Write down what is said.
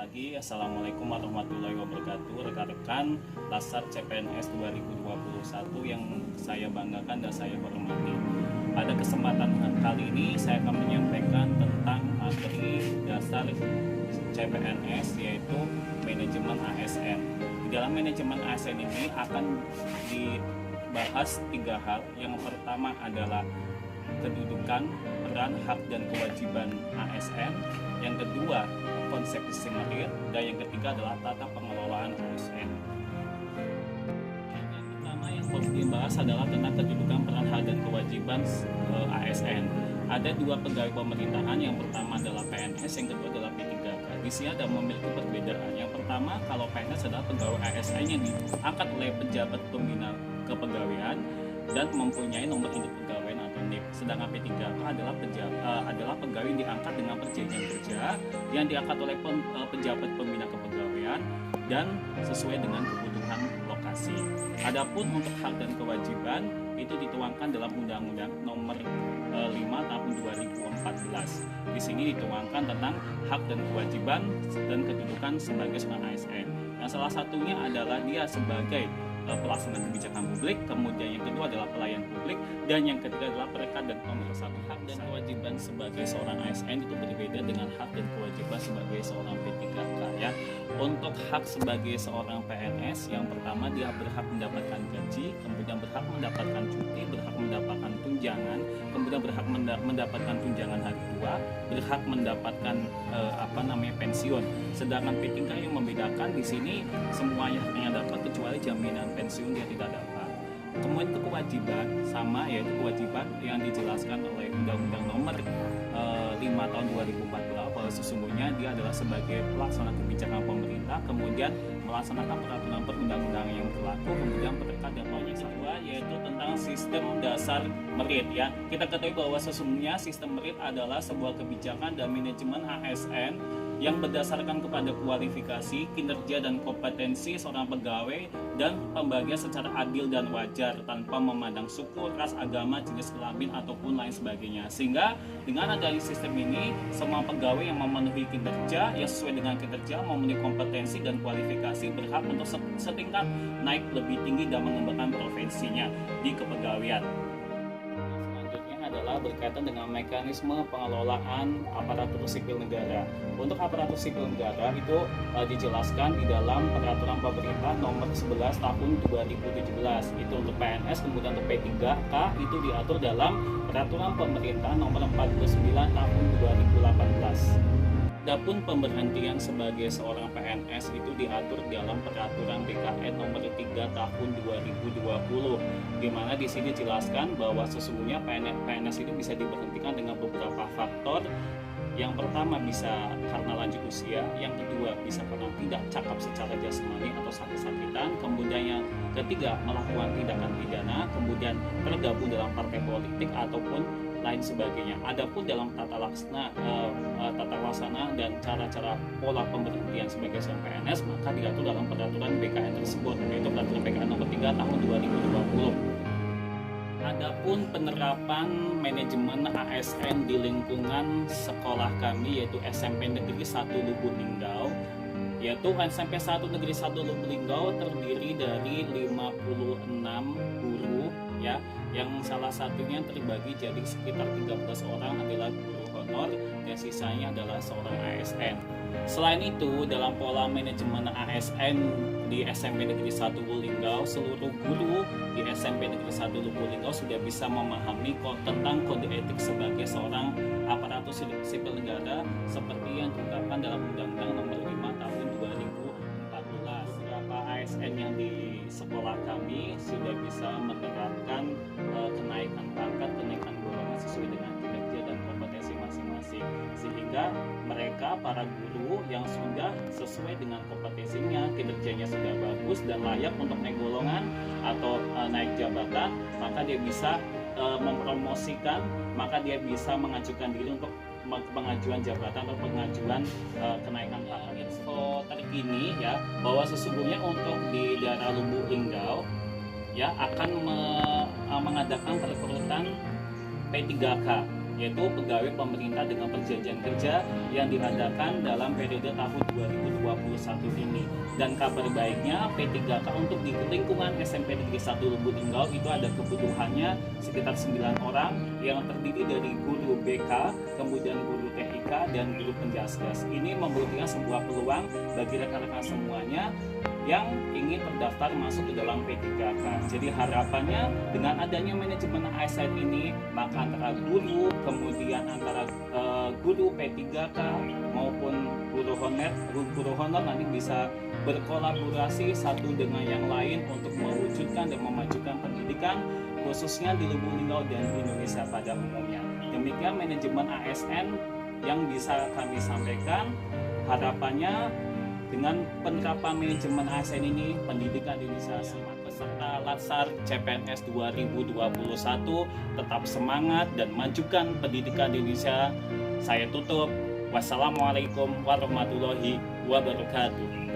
lagi. Assalamualaikum warahmatullahi wabarakatuh. Rekan-rekan Lassar CPNS 2021 yang saya banggakan dan saya hormati. Pada kesempatan kali ini saya akan menyampaikan tentang materi dasar CPNS, yaitu manajemen ASN. Di dalam manajemen ASN ini akan dibahas 3 hal. Yang pertama adalah kedudukan, peran, hak, dan kewajiban ASN. Yang kedua, konsep sistem merit. Dan yang ketiga adalah tata pengelolaan ASN. Yang pertama yang perlu dibahas adalah tentang kedudukan, peran, hak, dan kewajiban ASN. Ada 2 pegawai pemerintahan, yang pertama adalah PNS, yang kedua adalah P3K. Di sini ada memiliki perbedaan. Yang pertama, kalau PNS adalah pegawai ASN yang diangkat oleh pejabat pembina kepegawaian dan mempunyai nomor induk pegawai atau NIP. Sedangkan P3K adalah pegawai yang diangkat dengan perjanjian kerja yang diangkat oleh pejabat pembina kepegawaian dan sesuai dengan kebutuhan lokasi. Adapun untuk hak dan kewajiban itu dituangkan dalam Undang-Undang Nomor 5 Tahun 2014. Di sini dituangkan tentang hak dan kewajiban dan kedudukan sebagai seorang ASN. Yang salah satunya adalah dia sebagai pelaksana kebijakan publik, kemudian yang kedua adalah pelayan publik, dan yang ketiga adalah perekat dan pemersatu. Hak dan kewajiban sebagai seorang ASN itu berbeda dengan hak dan kewajiban sebagai seorang P3K ya. Untuk hak sebagai seorang PNS, yang pertama dia berhak mendapatkan gaji, kemudian berhak mendapatkan cuti, berhak mendapatkan tunjangan, kemudian berhak mendapatkan tunjangan hari tua, berhak mendapatkan pensiun. Sedangkan P3K yang membedakan di sini semuanya hanya dapat kecuali jaminan pensiun dia tidak dapat. Kemudian untuk kewajiban sama, yaitu kewajiban yang dijelaskan oleh Undang-Undang Nomor 5 Tahun 2014 bahwa sesungguhnya dia adalah sebagai pelaksana kebijakan pemerintah, kemudian melaksanakan peraturan perundang-undangan yang berlaku, kemudian perekat dan pelayanan kedua yaitu tentang sistem dasar merit ya. Kita ketahui bahwa sesungguhnya sistem merit adalah sebuah kebijakan dan manajemen ASN yang berdasarkan kepada kualifikasi, kinerja, dan kompetensi seorang pegawai dan pembagian secara adil dan wajar tanpa memandang suku, ras, agama, jenis kelamin, ataupun lain sebagainya. Sehingga dengan adanya sistem ini, semua pegawai yang memenuhi kinerja, yang sesuai dengan kinerja, memenuhi kompetensi dan kualifikasi berhak untuk setingkat naik lebih tinggi dan mengembangkan profesinya di kepegawaian. Adalah berkaitan dengan mekanisme pengelolaan aparatur sipil negara. Untuk aparatur sipil negara itu dijelaskan di dalam peraturan pemerintah nomor 11 tahun 2017. Itu untuk PNS, kemudian untuk P3K itu diatur dalam peraturan pemerintah nomor 49 tahun 2018. Adapun pemberhentian sebagai seorang PNS itu diatur dalam peraturan BKN nomor 3 tahun 2020, di mana di sini dijelaskan bahwa sesungguhnya PNS itu bisa diberhentikan dengan beberapa faktor. Yang pertama bisa karena lanjut usia, yang kedua bisa karena tidak cakap secara jasmani atau sakit-sakitan, kemudian yang ketiga melakukan tindakan pidana, kemudian tergabung dalam partai politik ataupun lain sebagainya. Adapun dalam tata laksana dan cara-cara pola pemberhentian sebagai seorang PNS maka diatur dalam peraturan BKN tersebut, yaitu peraturan BKN nomor 3 tahun 2020. Adapun penerapan manajemen ASN di lingkungan sekolah kami yaitu SMP Negeri 1 Lubuk Linggau, yaitu SMP 1 Negeri 1 Lubuk Linggau terdiri dari 56 guru ya, yang salah satunya terbagi jadi sekitar 13 orang adalah guru honor dan sisanya adalah seorang ASN. Selain itu, dalam pola manajemen ASN di SMP Negeri 1 Lubuk Linggau, seluruh guru di SMP Negeri 1 Lubuk Linggau sudah bisa memahami tentang kode etik sebagai seorang aparatur sipil negara seperti yang ditetapkan dalam Undang-Undang Nomor 5 Tahun 2014. Beberapa ASN yang di sekolah kami sudah bisa menerapkan kenaikan pangkat, kenaikan golongan sesuai dengan kinerja dan kompetensi masing-masing, sehingga mereka para guru yang sudah sesuai dengan kompetensinya, kinerjanya sudah bagus dan layak untuk naik golongan atau naik jabatan, maka dia bisa mempromosikan, maka dia bisa mengajukan diri untuk pengajuan jabatan atau pengajuan kenaikan pangkat. Info terkini ya bahwa sesungguhnya untuk di daerah Lubuk Linggau ya akan mengadakan perekrutan P3K yaitu pegawai pemerintah dengan perjanjian kerja yang diadakan dalam periode tahun 2021 ini. Dan kabar baiknya P3K untuk di lingkungan SMP Negeri 1 Lubuk Linggau itu ada kebutuhannya sekitar 9 orang yang terdiri dari guru BK, kemudian guru TIK, dan guru penjaskas. Ini memberikan sebuah peluang bagi rekan-rekan semuanya yang ingin terdaftar masuk ke dalam P3K. Jadi harapannya dengan adanya manajemen ASN ini, maka antara guru, kemudian antara guru P3K maupun guru honor nanti bisa berkolaborasi satu dengan yang lain untuk mewujudkan dan memajukan pendidikan khususnya di Lubuk Linggau dan Indonesia pada umumnya. Demikian manajemen ASN yang bisa kami sampaikan. Harapannya dengan penerapan manajemen ASN ini, pendidikan Indonesia peserta Latsar CPNS 2021 tetap semangat dan majukan pendidikan Indonesia. Saya tutup. Wassalamualaikum warahmatullahi wabarakatuh.